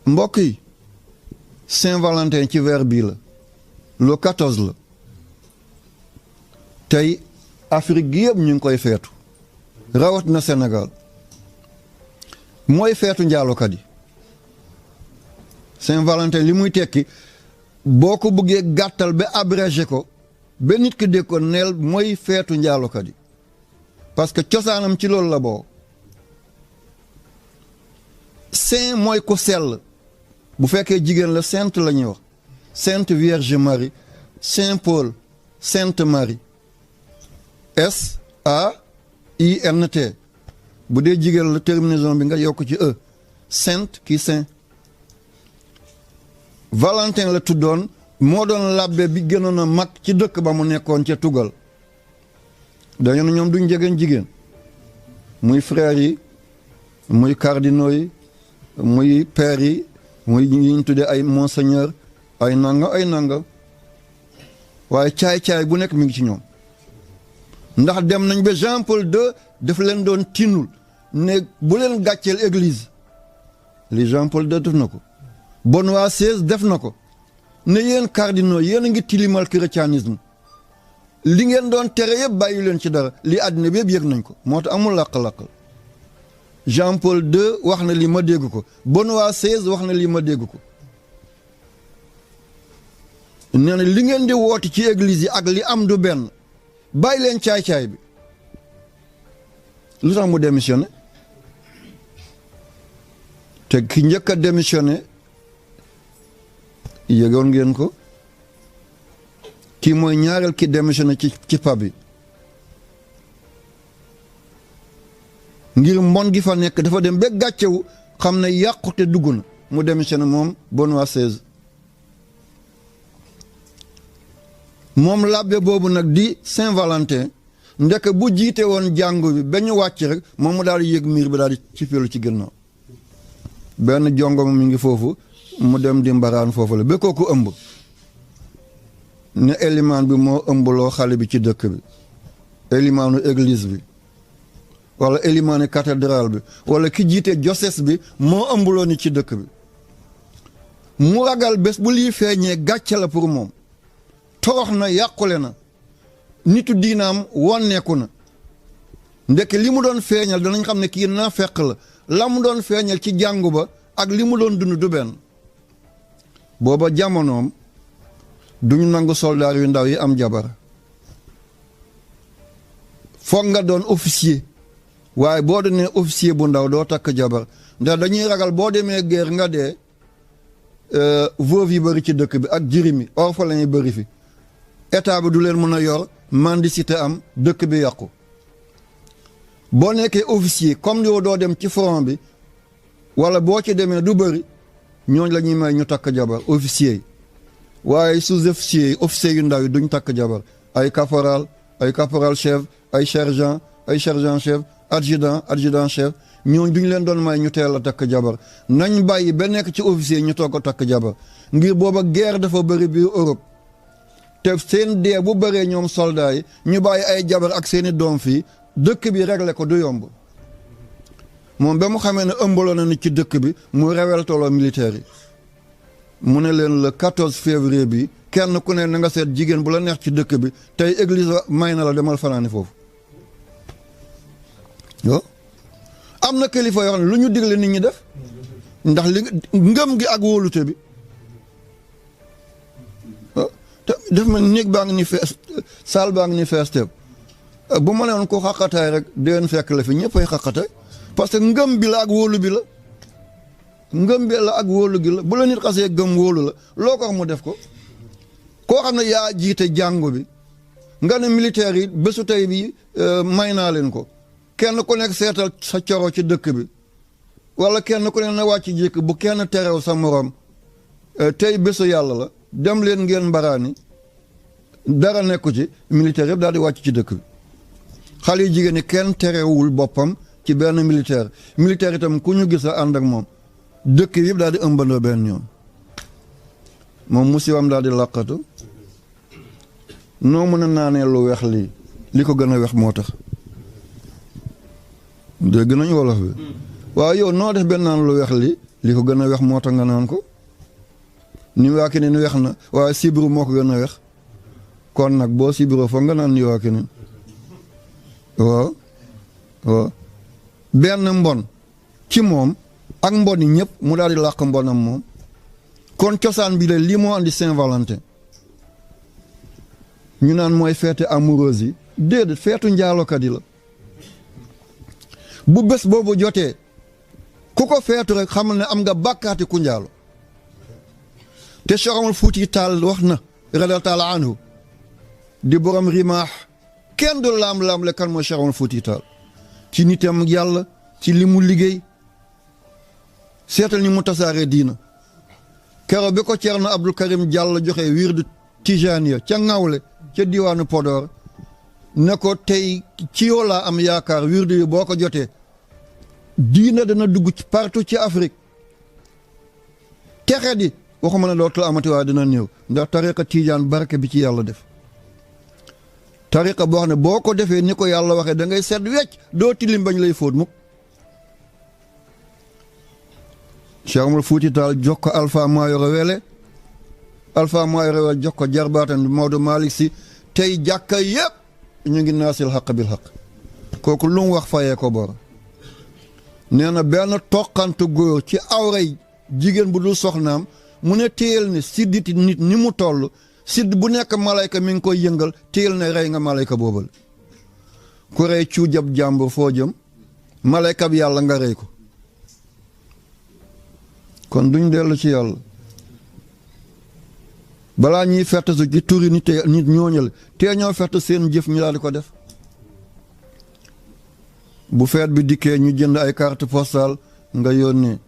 mbokk yi Saint-Valentin ci weer bii la le 14 la tey Afrique gi yëpp ñu ngi koy feetu rawat na Sénégal mooy feetu njaalokat yi Saint-Valentin li muy tekki boo ko bëggee gàttal ba abrégé ko ba nit ki dégg ko neel mooy feetu njaalokat yi parce que cosaanam ci loolu la boo saint mooy ko sell bu fekkee jigéen la sainte la ñuy wax sainte Vierge Marie Saint Paul Sainte Marie SAINT bu dee jigéen la terminaison bi nga yokk ci e sainte kii saint Valentin la tuddoon moo doon labbe bi gënoon a mag ci dëkk ba mu nekkoon ca tugal dañu ne ñoom duñ jegeen jigéen muy frères yi muy cardinaux yi muy pères yi muy ñi ñu tuddee ay monseigneur ay nanga waaye caay-caay bu nekk mi ngi ci ñoom ndax dem nañ ba Jean Paul II daf leen doon tinul ne bu leen gàcceel église li Jean Paul II def na ko Benoît XVI def na ko ne yéen cardinaux yéen a ngi tilimal christianisme li ngeen doon tere yëpp bàyyi leen ci dara li àddina bi yëpp yëg nañ ko moo tax amul làq-làqal Jean Paul II wax na li ma dégg ko Benoît XVI wax na li ma dégg ko nee na li ngeen di woote ci église yi ak li am du benn bàyyi leen caay-caay bi lu tax mu démissionné te ki njëkk a démissionné yëgoon ngeen ko kii mooy ñaareel ki démissionné ci pab bi ngir mbon gi fa nekk dafa dem ba gàccewu xam ne yàqute dugg na mu démissionné moom Benoît XVI moom labbe boobu nag di Saint-Valentin ndek bu jiite woon jàngu bi ba ñu wàcc rek moom mu daal di yëg miir bi daal di ci pelu ci gannaaw benn jongoma mi ngi foofu mu dem di mbaraan foofu la ba kooku ëmb ne élimaan bi moo ëmbaloo xale bi ci dëkk bi élimaanu église bi wala élimaanu cathédrale bi wala ki jiite diocèse bi moo ëmbaloo ni ci dëkk bi mu ragal bés bu lii feeñee gàcce la pour moom torox na yàqule na nitu diinaam wonneeku na ndekk li mu doon feeñal danañ xam ne kii naa fekk la mu doon feeñal ci jàngu ba ak li mu doon dund du benn booba jamonoom duñu nangu soldaar yu ndaw yi am jabar foog nga doon officier waaye boo doonee officier bu ndaw doo takk jabar ndax dañuy ragal boo demee guerre nga dee veuve yi bëri ci dëkk bi ak jirim yi orphelin yi bëri fi état bi du leen mën a yor mendicité am dëkk bi yàqu boo nekkee officier comme yow doo dem ci front bi wala boo ci demee du bëri ñooñ la ñuy may ñu takk jabar officier yi waaye sous-officier yi officier yu ndaw yi duñ takk jabar ay caporal chef ay sergent chef adjudant chef ñooñ duñ leen doon may ñu teel a takk jabar nañ bàyyi ba nekk ci officier ñu toog a takk jabar ngir booba guerre dafa bëri biir Europe te seen dee bu bëree ñoom soldats yi ñu bàyyi ay jabar ak seeni doom fii dëkk bi réglé ko du yomb moom ba mu xamee ne ëmbaloo na nit ci dëkk bi mu reweltaloo militaire yi mu ne leen le 14 février bi kenn ku ne na nga seet jigéen bu la neex ci dëkk bi tey église may na la demal fanaani foofu yo am na kilifa yoo xam ne lu ñu digle nit ñi def ndax li ngëm gi ak wóolute bi te def ma néeg baa ngi ni fees saal baa ngi ni fees teeb bu ma newoon ko xaqataay rek déwén fekk la fi ñëppay xaqataay parce que ngëm bi la ak wóolu bi la ngëm bi la ak wóolu gi la bu la nit xasee gëm wóolu la loo ko wax mu def ko koo xam ne yaa jiite jàngu bi nga ne militaire yi bésu tey bi may naa leen ko kenn ku nekk seetal sa coro ci dëkk bi wala kenn ku nekk na wàcc jikk bu kenn terew sa morom tey bésu yàlla la dem leen ngeen mbaraani dara nekku ci militaire yëpp daal di wàcc ci dëkk bi xale yu jigéen ñi kenn terewul boppam ci benn militaire itam ku ñu gis a ànd ak moom dëkk yëpp daal di ëmbandoo benn yoon moom musiwam daal di làqatu noo mën a naanee lu weex li ko gën a weex moo tax dégg nañu wolof bi waaw yow noo def benn naan lu weex li li ko gën a weex moo tax nga naan ko Niwaakinin weex na waaye sibiru moo ko gën a weex kon nag boo sibiroo foog nga naan Niwaakinin waaw waaw benn mbon ci moom ak mbon yi ñëpp mu daal di làq mbonam moom kon cosaan bi la lii moo andi Saint-Valentin ñu naan mooy feete amoureuse yi déedéet feetu njaalokat yi la bu bés boobu jotee ku ko feetu rek xamal ne am nga bàkkaati ku njaalo te Cheikh Omar Fuuti Taal wax na radiyallaahu taala anhu di borom rimaax kenn du laam-laam le kan mooy Cheikh Omar Fuuti Taal ci nitam yàlla ci li mu liggéey seetal ni mu tasaaree diina keroog bi ko Ceerno Abdul Karim Jàll joxe wirdu Tijaaniya ca Ngawle ca diwaanu Podor ne ko tey ci yow laa am yaakaar wirdu yi boo ko jotee diina dana dugg ci partout ci Afrique texe di waxuma ne dootul amati waaye dina néew ndax tariqa Tijaan barke bi ci yàlla def tariqa boo xam ne boo ko defee ni ko yàlla waxee da ngay set wecc doo tilim bañ lay fóot mukk Cheikh Omar Fuuti Taal jox ko Alpha Mayoro Wele Alpha Mayoro Wele jox ko jarbaatam Maodo Malick Sy tey jàkka yëpp ñu ngi naasil xaq bil xaq kooku lu mu wax fayee ko bor nee na benn toqantu góor ci awray jigéen bu dul soxnaam mu ne téyel ne sidditi nit ni mu toll sidd bu nekk malayka mi ngi koy yëngal téyel ne rey nga malayka boobal ku rey cuujab jàmbur foo jëm malayka bi yàlla nga rey ko kon duñ dellu ci yàlla balaa ñuy fett su ci turi nit ñooñal tee ñoo fett seen jëf ñu daal di ko def bu feet bi dikkee ñu jënd ay carte postale nga yónnee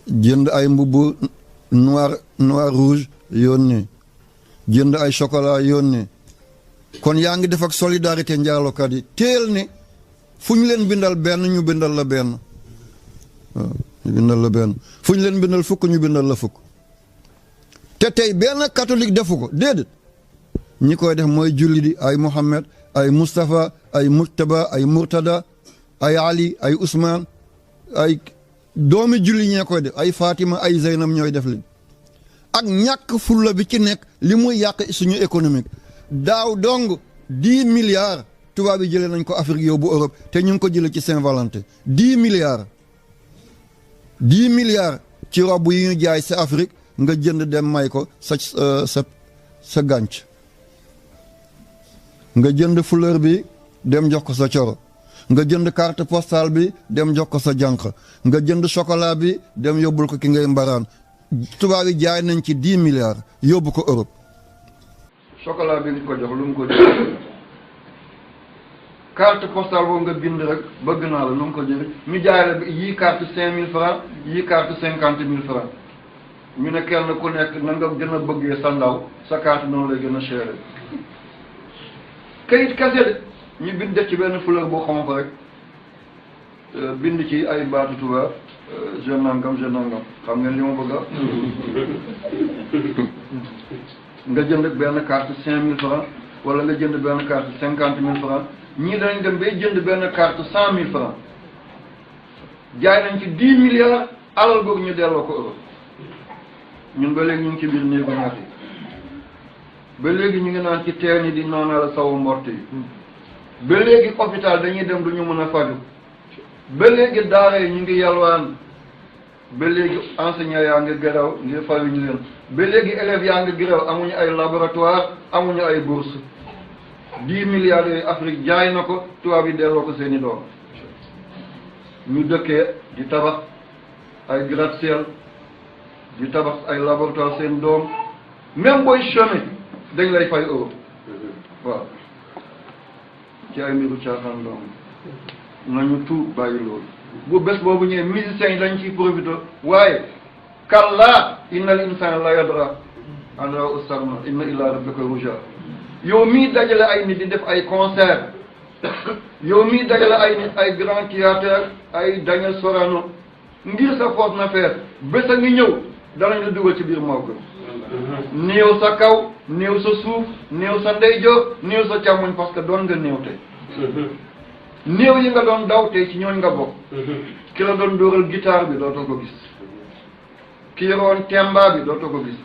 jënd ay mbubb noir rouge yónnee jënd ay chocolat yónnee kon yaa ngi def ak solidarité njaalokat yi teel ne fu ñu leen bindal benn ñu bindal la benn waaw ñu bindal la benn fu ñu leen bindal fukk ñu bindal la fukk te tey benn catholique defu ko déedéet ñi koy def mooy julli di ay Mohammed ay Moustapha ay Murtaba ay Murtada ay Ali ay Ousmane ay doomi julli ñee koy def ay Fatima ay Zeynab ñooy def li ak ñàkk fulla bi ci nekk li muy yàq suñu économique daaw dong 10 milliards tubaab yi jëlee nañ ko Afrique yóbbu Europe te ñu ngi ko jëlee ci Saint-Valentin 10 milliards 10 milliards ci robb yi ñu jaay sa Afrique nga jënd dem may ko sa gànc nga jënd fleur bi dem jox ko sa coro nga jënd carte postale bi dem jox ko sa jànq nga jënd chocolat bi dem yóbbul ko ki ngay mbaraan tubaab yi jaay nañ ci 10 milliards yóbbu ko Europe. chocolat bi nga ko jox lu mu ko jox carte postale boobu nga bind rek bëgg naa la lu mu ko jëriñ ñu jaay la yii carte 5000 francs yii carte 50 000 francs ñu ne kenn ku nekk na nga gën a bëggee sa ndaw sa carte noonu lay gën a cher kayit kase de ñu bind def ci benn fleur boo xonq rek bind ci ay baatu tubaab je nangam xam ngeen li ma bëgg nga jënd benn carte 5000 francs wala nga jënd benn carte 50 000 francs ñii dañ dem bay jënd benn carte 100 000 francs jaay nañ ci 10 milliards alal boobu ñu delloo ko Europe ñun ba léegi ñu ngi ci biir néegu ñaat yi ba léegi ñu ngi naan ci teen yi di naanal sawu mbott yi ba léegi hôpital dañuy dem du ñu mën a faju ba léegi daara yi ñu ngi yalwaan ba léegi enseignant yaa ngi gërëw ngir fayuñu leen ba léegi élèves yaa ngi gërëw amuñu ay laboratoire amuñu ay bourse 10 milliards yooyu Afrique jaay na ko tubaab yi delloo ko seeni doom ñu dëkkee di tabax ay gratte-ciel di tabax ay laboratoire seen doom même booy chômer dañ lay fay euro waaw ci ay mbiru caaxaan doom nañu tuub bàyyi loolu bu bés boobu ñëwee musiciens yi dañ ciy profité waaye kallaa innal insana la yadra an ra'ahu istaghna inna ila rabbika ruja yow mii dajale ay nit di def ay concert yow mii dajale ay nit ay grand théâtre ay Daniel Sorano ngir sa force na faire bés a ngi ñëw danañ la dugal ci biir mawka néew sa kaw néew sa suuf néew sa ndeyjoor néew sa càmmoñ parce que doon nga néew tey néew yi nga doon daw tey ci ñooñ nga bokk ki la doon dóoral guitare bi dootoo ko gis ki yoroon temba bi dootoo ko gis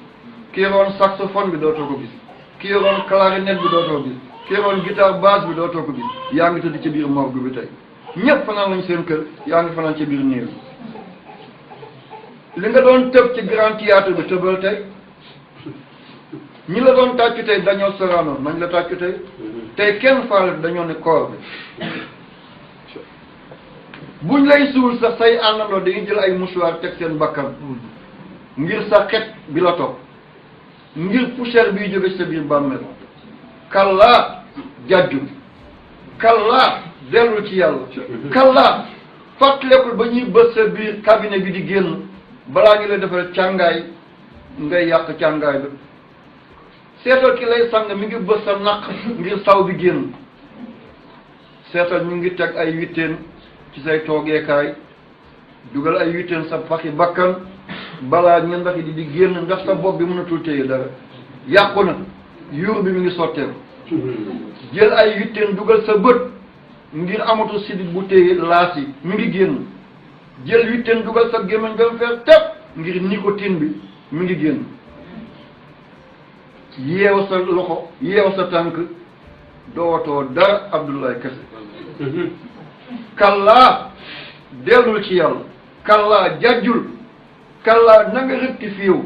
ki yoroon saxophone bi dootoo ko gis ki yoroon clarinette bi dootoo ko gis ki yoroon guitare basse bi dootoo ko gis yaa ngi tëdd ci biir morgue bi tey ñëpp fanaan lañ seen kër yaa ngi fanaan ci biir néew li nga doon tëb ci grand théâtre bi tëbal tey ñi la doon tàccu tey dañoo Sorano nañ la tàccu tey kenn faale dañoo ne koor bi buñ lay suul sax say àndandoo dañuy jël ay mouchoir teg seen bakkan ngir sa xet bi la topp ngir poussière biy jóge sa biir bàmmeel kallaa jàjju kallaa dellu ci yàlla kallaa fàttalekul ba ñuy bës sa biir cabinet bi di génn balaa ñu lay defal càngaay ngay yàq càngaay bi seetal ki lay sang mi ngi bës sa naq ngir saw bi génn seetal ñu ngi teg ay witteen ci say toogeekaay dugal ay witteen sa paxi bakkan balaa ñu ndax yi di génn ndax sa bopp bi mënatul téye dara yàqu na yuur bi mi ngi sotteeku jël ay witteen dugal sa bët ngir amatul sidit bu téye laas yi mi ngi génn jël witteen dugal sa gémmiñ ba mu fees tepp ngir nicotine bi mi ngi génn yeew sa loxo yeew sa tànk dootoo dara Abdoulaye kese kallaa dellul ci yàlla kallaa jàjjul kallaa na nga rectifié wu